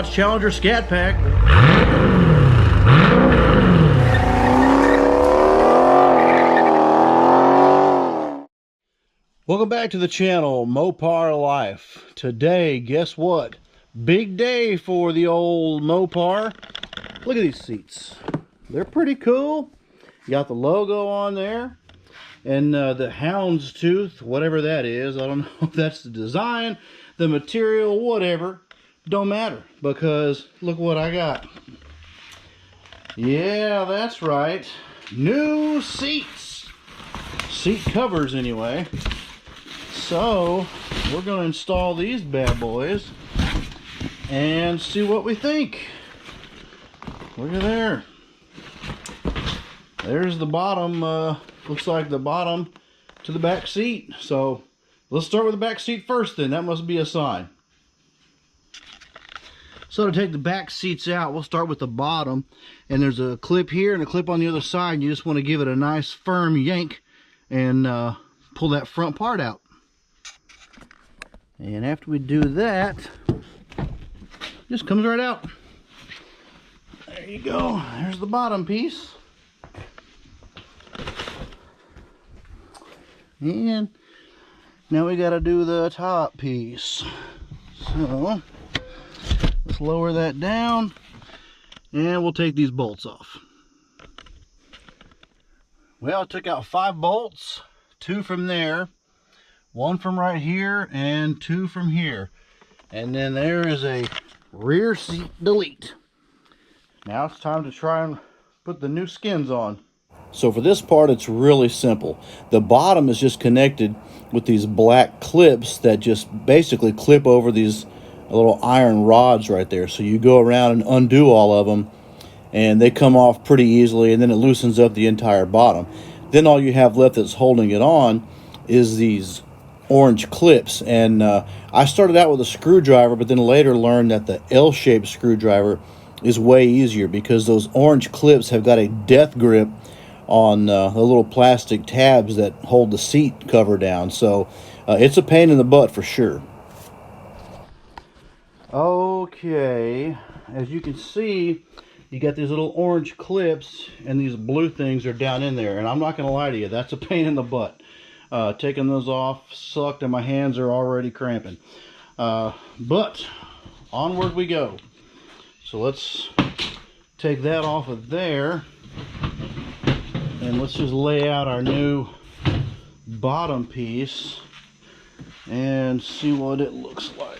Dodge Challenger Scat Pack. Welcome back to the channel, Mopar Life. Today, guess what? Big day for the old Mopar. Look at these seats. They're pretty cool. You got the logo on there. And the houndstooth, whatever that is. I don't know if that's the design, the material, whatever. Don't matter, because look what I got. Yeah, that's right. New seats. Seat covers, anyway. So, we're going to install these bad boys and see what we think. Look at there. There's the bottom, looks like the bottom to the back seat. So, let's start with the back seat first then. That must be a sign. So to take the back seats out, we'll start with the bottom. And there's a clip here and a clip on the other side. And you just want to give it a nice firm yank and pull that front part out. And after we do that, just comes right out. There you go. There's the bottom piece. And now we got to do the top piece. So let's lower that down and we'll take these bolts off. Well, I took out 5 bolts, 2 from there, 1 from right here, and 2 from here. And then there is a rear seat delete. Now it's time to try and put the new skins on. So for this part, it's really simple. The bottom is just connected with these black clips that just basically clip over these little iron rods right there. So you go around and undo all of them, and they come off pretty easily, and then it loosens up the entire bottom. Then all you have left that's holding it on is these orange clips. And I started out with a screwdriver, but then later learned that the L-shaped screwdriver is way easier because those orange clips have got a death grip on the little plastic tabs that hold the seat cover down. So it's a pain in the butt for sure. Okay, as you can see, you got these little orange clips and these blue things are down in there, and I'm not gonna lie to you, that's a pain in the butt. Taking those off sucked and my hands are already cramping. But onward we go. So let's take that off of there and let's just lay out our new bottom piece and see what it looks like.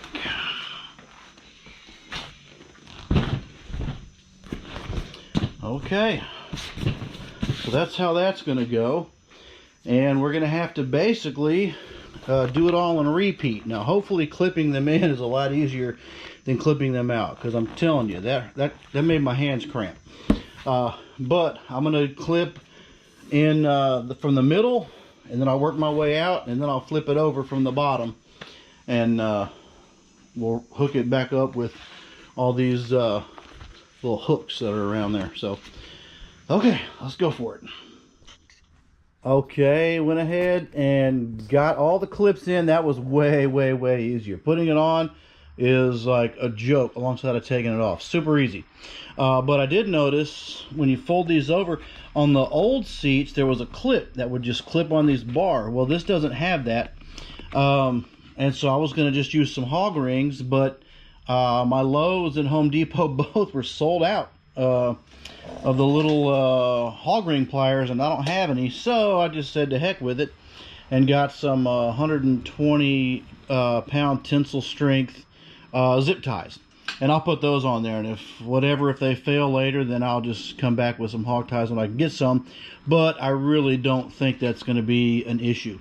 Okay, so that's how that's going to go. And we're going to have to basically do it all in a repeat. Now, hopefully clipping them in is a lot easier than clipping them out, because I'm telling you, that made my hands cramp. But I'm going to clip in from the middle, and then I'll work my way out, and then I'll flip it over from the bottom, and we'll hook it back up with all these little hooks that are around there. So, okay, let's go for it. Okay, went ahead and got all the clips in. That was way easier. Putting it on is like a joke alongside of taking it off. Super easy. But I did notice when you fold these over, on the old seats there was a clip that would just clip on these bar. Well, this doesn't have that. And so I was going to just use some hog rings, but my Lowe's and Home Depot both were sold out of the little hog ring pliers, and I don't have any, so I just said to heck with it and got some 120 pound tensile strength zip ties, and I'll put those on there, and if they fail later, then I'll just come back with some hog ties when I can get some, but I really don't think that's going to be an issue.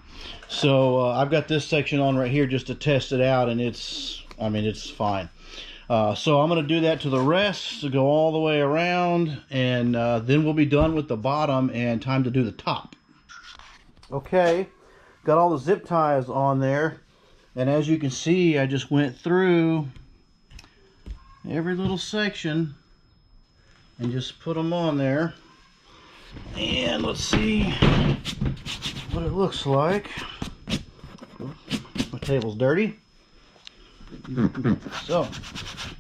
So I've got this section on right here just to test it out, and it's fine. So I'm going to do that to the rest, to go all the way around, and then we'll be done with the bottom and time to do the top. Okay, got all the zip ties on there, and as you can see, I just went through every little section and just put them on there. And let's see what it looks like. My table's dirty. So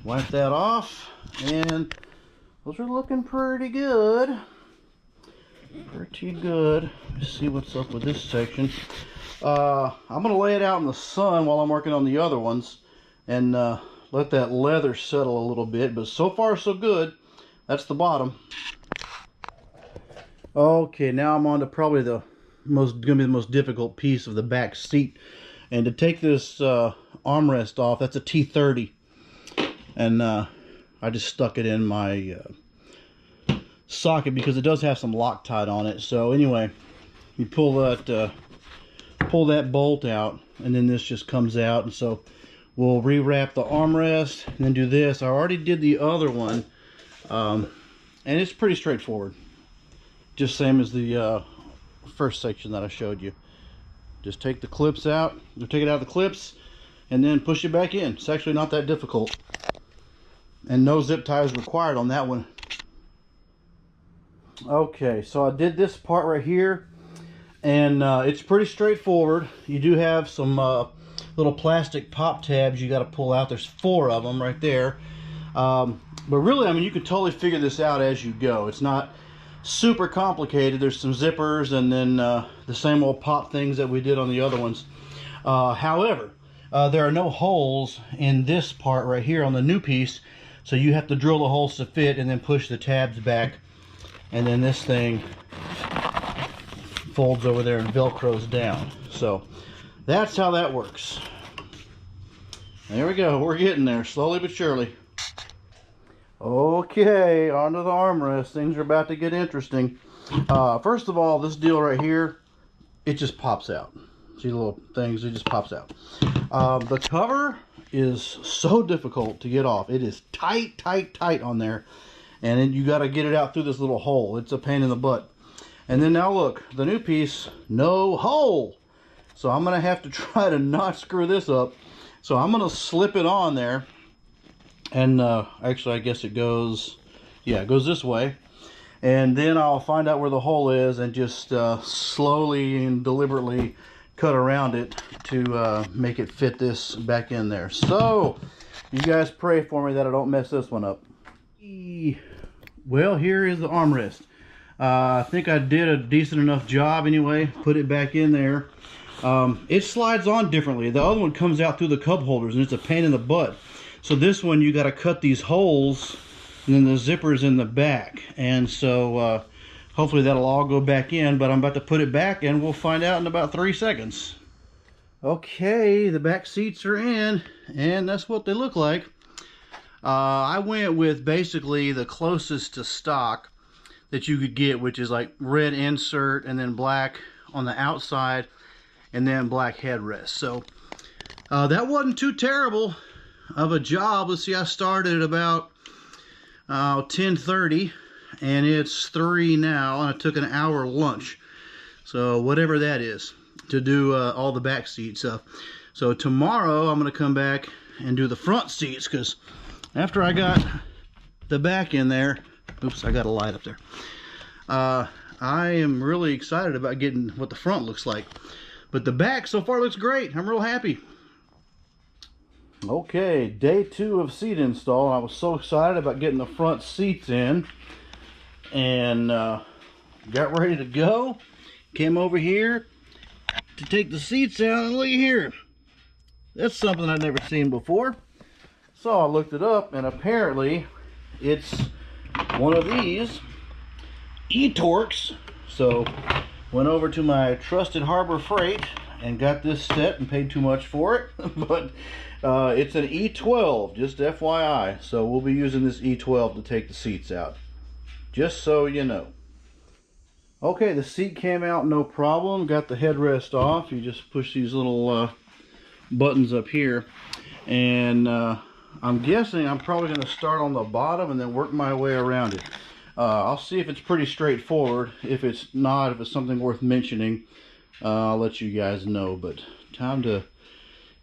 Wipe that off, and those are looking pretty good. Pretty good. Let's see what's up with this section. I'm going to lay it out in the sun while I'm working on the other ones, and let that leather settle a little bit. But so far so good. That's the bottom. Okay, now I'm on to probably the most difficult piece of the back seat. And to take this armrest off, that's a T30, and I just stuck it in my socket because it does have some Loctite on it. So anyway, you pull that bolt out, and then this just comes out. And so we'll rewrap the armrest and then do this. I already did the other one, and it's pretty straightforward, just same as the first section that I showed you. Just take the clips out, or take it out of the clips, and then push it back in. It's actually not that difficult. And no zip ties required on that one. Okay, so I did this part right here, and it's pretty straightforward. You do have some little plastic pop tabs you got to pull out. There's 4 of them right there. But really, I mean, you can totally figure this out as you go. It's not super complicated. There's some zippers, and then the same old pop things that we did on the other ones. However, there are no holes in this part right here on the new piece, so you have to drill the holes to fit and then push the tabs back, and then this thing folds over there and velcros down. So that's how that works. There we go. We're getting there slowly but surely. Okay, onto the armrest. Things are about to get interesting. First of all, this deal right here, it just pops out. See the little things, it just pops out. The cover is so difficult to get off. It is tight, tight, tight on there. And then you got to get it out through this little hole. It's a pain in the butt. And then now look, the new piece, no hole. So I'm going to have to try to not screw this up. So I'm going to slip it on there. And actually, I guess it goes, yeah, it goes this way. And then I'll find out where the hole is and just slowly and deliberately cut around it to make it fit this back in there. So, you guys pray for me that I don't mess this one up. Well, here is the armrest. I think I did a decent enough job anyway. Put it back in there. It slides on differently. The other one comes out through the cup holders, and it's a pain in the butt. So this one, you got to cut these holes, and then the zipper's in the back. And so hopefully that'll all go back in, but I'm about to put it back, and we'll find out in about 3 seconds. Okay, the back seats are in, and that's what they look like. I went with basically the closest to stock that you could get, which is like red insert and then black on the outside and then black headrest. So that wasn't too terrible of a job. Let's see, I started at about 10:30 and it's 3 now, and I took an hour lunch, so whatever that is, to do all the back seat stuff. So tomorrow I'm going to come back and do the front seats, because after I got the back in there, oops, I got a light up there, I am really excited about getting what the front looks like. But the back so far looks great. I'm real happy. Okay, day 2 of seat install. I was so excited about getting the front seats in, and got ready to go. Came over here to take the seats out, and look here. That's something I've never seen before. So I looked it up, and apparently it's one of these e-Torques. So went over to my trusted Harbor Freight and got this set, and paid too much for it. But it's an E12, just FYI. So we'll be using this E12 to take the seats out, just so you know. Okay, the seat came out no problem. Got the headrest off. You just push these little buttons up here, and I'm guessing I'm probably going to start on the bottom and then work my way around it. I'll see if it's pretty straightforward. If it's not, if it's something worth mentioning, I'll let you guys know. But time to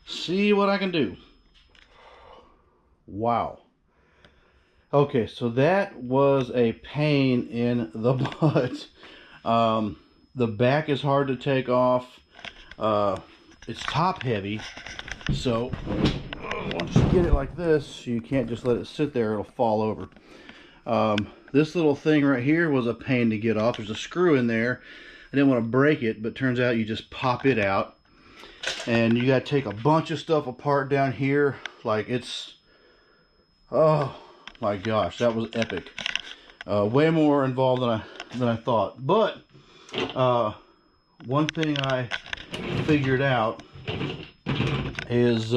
see what I can do. Wow. Okay, so that was a pain in the butt. The back is hard to take off. It's top heavy, so once you get it like this, you can't just let it sit there, it'll fall over. This little thing right here was a pain to get off. There's a screw in there. I didn't want to break it, but turns out you just pop it out. And you got to take a bunch of stuff apart down here. Like it's, oh my gosh, that was epic. Way more involved than I thought. But one thing I figured out is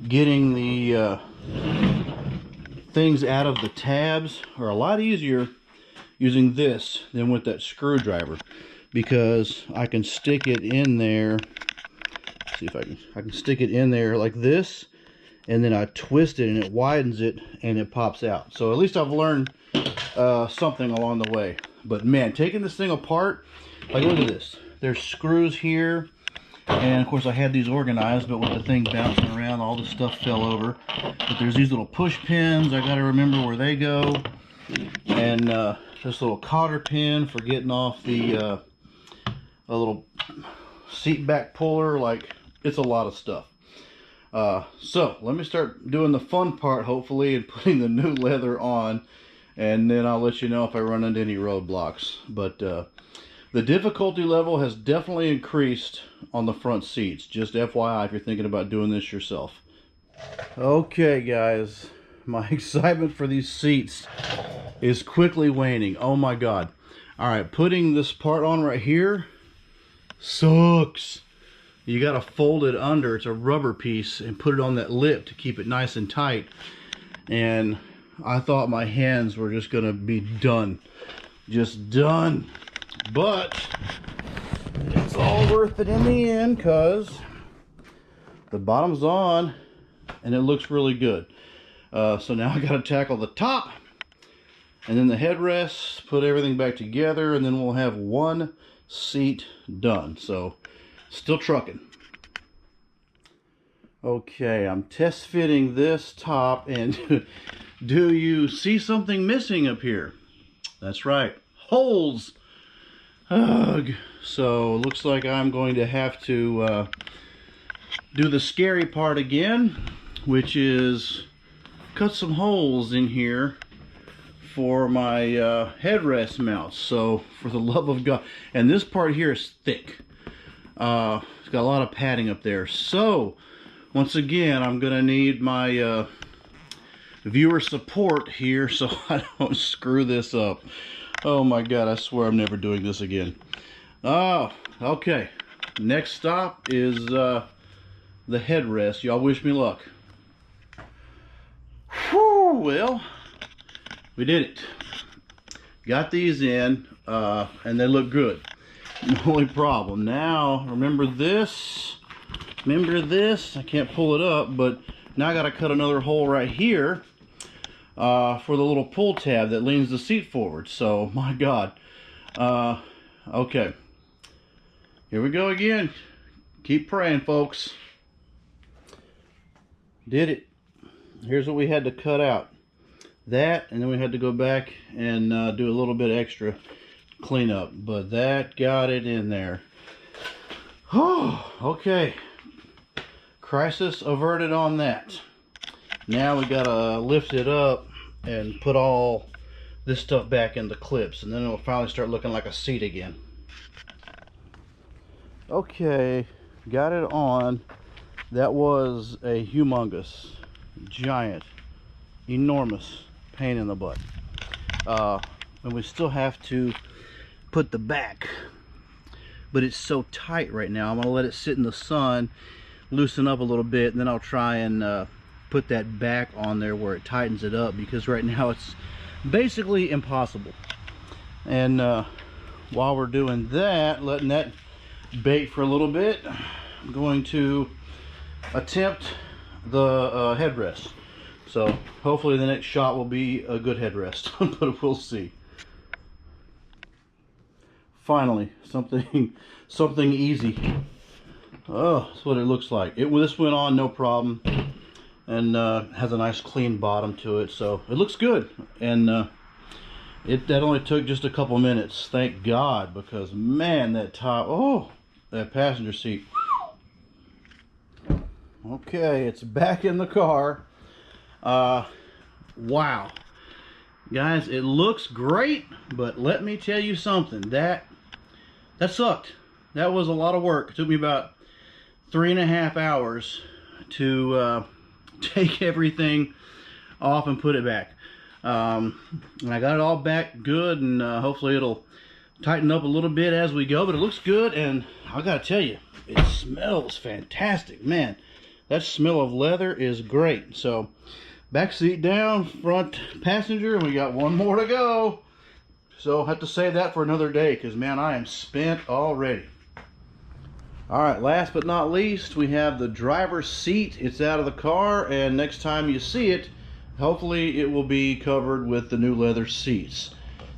getting the things out of the tabs are a lot easier using this than with that screwdriver, because I can stick it in there. Let's see if I can stick it in there like this, and then I twist it and it widens it and it pops out. So at least I've learned something along the way. But man, taking this thing apart, like look at this, there's screws here, and of course I had these organized, but with the thing bouncing around, all the stuff fell over. But there's these little push pins, I got to remember where they go, and this little cotter pin for getting off the a little seat back puller. Like, it's a lot of stuff. So let me start doing the fun part, hopefully, and putting the new leather on, and then I'll let you know if I run into any roadblocks. But the difficulty level has definitely increased on the front seats. Just FYI if you're thinking about doing this yourself. Okay guys, my excitement for these seats is quickly waning. Oh my god. Alright, putting this part on right here sucks. You gotta fold it under, it's a rubber piece, and put it on that lip to keep it nice and tight. And I thought my hands were just gonna be done. Just done. But it's all worth it in the end, because the bottom's on and it looks really good. So now I gotta tackle the top and then the headrests, put everything back together, and then we'll have one seat done. So still trucking. Okay, I'm test fitting this top, and do you see something missing up here? That's right, holes. Ugh. So looks like I'm going to have to do the scary part again, which is cut some holes in here for my headrest mounts. So for the love of God, and this part here is thick. It's got a lot of padding up there. So once again, I'm gonna need my viewer support here so I don't screw this up. Oh my god, I swear I'm never doing this again. Oh, okay. Next stop is the headrest. Y'all wish me luck. Whew, well, we did it. Got these in, and they look good. The only problem now, remember this? Remember this? I can't pull it up, but now I gotta cut another hole right here for the little pull tab that leans the seat forward. So, my god. Okay. Here we go again. Keep praying, folks. Did it. Here's what we had to cut out. That, and then we had to go back and do a little bit extra cleanup. But that got it in there. Oh, okay. Crisis averted on that. Now we gotta lift it up and put all this stuff back in the clips, and then it'll finally start looking like a seat again. Okay, got it on. That was a humongous, giant, enormous pain in the butt. And we still have to put the back, but it's so tight right now. I'm gonna let it sit in the sun, loosen up a little bit, and then I'll try and put that back on there where it tightens it up, because right now it's basically impossible. And while we're doing that, letting that bake for a little bit, I'm going to attempt the headrest. So hopefully the next shot will be a good headrest, but we'll see. Finally, something easy. Oh, that's what it looks like. This went on no problem, and has a nice clean bottom to it, so it looks good. And that only took just a couple minutes, thank God, because man, that top, oh, that passenger seat. Okay, it's back in the car. Wow. Guys, it looks great, but let me tell you something. That sucked. That was a lot of work. It took me about 3.5 hours to take everything off and put it back. And I got it all back good, and hopefully it'll tighten up a little bit as we go, but it looks good, and I gotta tell you, it smells fantastic. Man, that smell of leather is great. So back seat down, front passenger, and we got one more to go. So I'll have to save that for another day, because man, I am spent already. All right, last but not least, we have the driver's seat. It's out of the car, and next time you see it, hopefully it will be covered with the new leather seats.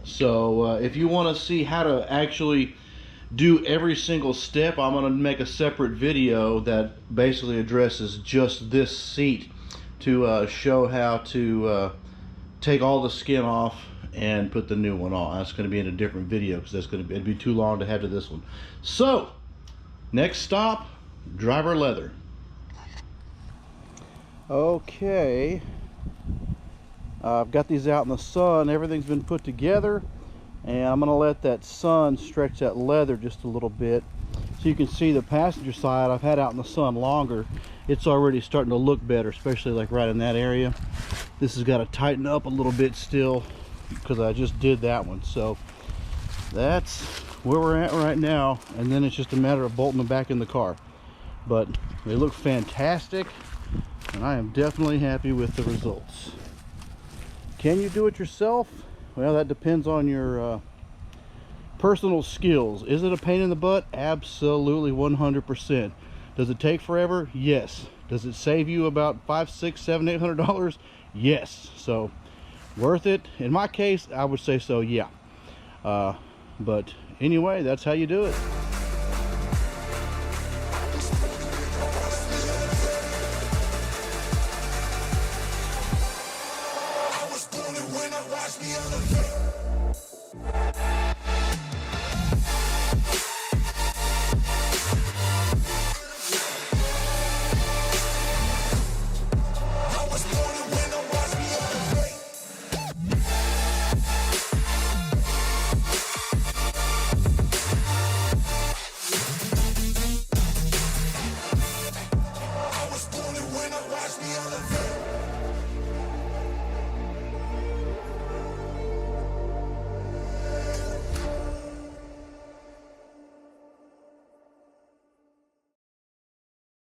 So if you want to see how to actually do every single step, I'm going to make a separate video that basically addresses just this seat to show how to take all the skin off and put the new one on. That's going to be in a different video, because it'd be too long to have to this one. So next stop, driver leather. Okay, I've got these out in the sun. Everything's been put together, and I'm going to let that sun stretch that leather just a little bit, so you can see the passenger side I've had out in the sun longer. It's already starting to look better, especially like right in that area. This has got to tighten up a little bit still, because I just did that one. So that's where we're at right now, and then it's just a matter of bolting them back in the car. But they look fantastic, and I am definitely happy with the results. Can you do it yourself? Well, that depends on your personal skills. Is it a pain in the butt? Absolutely, 100%. Does it take forever? Yes. Does it save you about $500, $600, $700, $800? Yes. So worth it? In my case, I would say so, yeah. But anyway, that's how you do it. I was born when I watched me elevate.